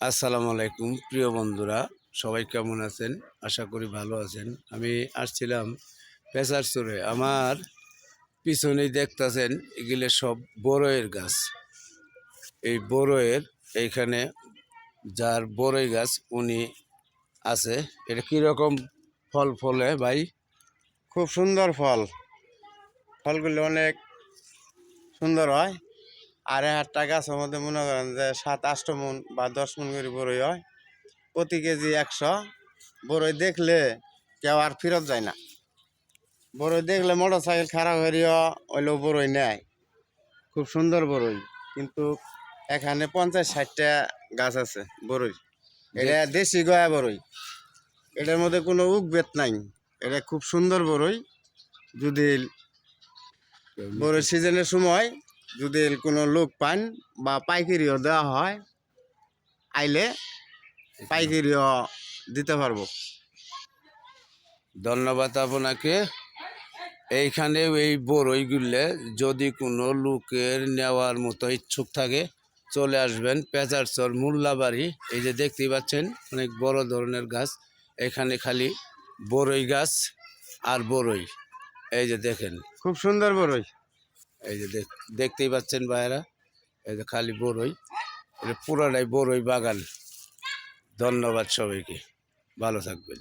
আসসালামু আলাইকুম প্রিয় বন্ধুরা, সবাই কেমন আছেন? আশা করি ভালো আছেন। আমি আসছিলাম পেশারচরে। আমার পিছনেই দেখতেছেন এগুলো সব বড়ইয়ের গাছ। এই বড়ইয়ের এইখানে যার বড়ই গাছ উনি আছে। এটা কীরকম ফল ফলে ভাই? খুব সুন্দর ফলগুলো অনেক সুন্দর হয়। আর একটা গাছের মধ্যে মনে করেন যে 7-8 মণ বা 10 মণ করে বড়ই হয়। প্রতি কেজি 100। বড়ই দেখলে কেউ আর ফেরত যায় না। বড়ই দেখলে মোটর সাইকেল খারাপ হইয়া ওইলেও বড়ই নেয়। খুব সুন্দর বড়ই, কিন্তু এখানে 50-60টা গাছ আছে বড়ই। এটা দেশি গয়া বড়ই, এটার মধ্যে কোনো উগভেদ নাই। এটা খুব সুন্দর বড়ই। যদি বড় সিজনের সময় যদি কোনো লোক পান বা পাইকারিও দেওয়া হয়, আইলে পাইকারিও দিতে পারবো। ধন্যবাদ আপনাকে। এইখানে এই বড়ইগুলো যদি কোনো লোকের নেওয়ার মতো ইচ্ছুক থাকে চলে আসবেন পেঁচারচর মোল্লাবাড়ি। এই যে দেখতেই পাচ্ছেন অনেক বড় ধরনের গাছ। এখানে খালি বড়ই গাছ আর বড়ই। এই যে দেখেন, খুব সুন্দর বড়ই। এই যে দেখতেই পাচ্ছেন ভাইয়েরা, এই যে খালি বড়ই। এটা পুরাটাই বড়ই বাগান। ধন্যবাদ সবাইকে, ভালো থাকবেন।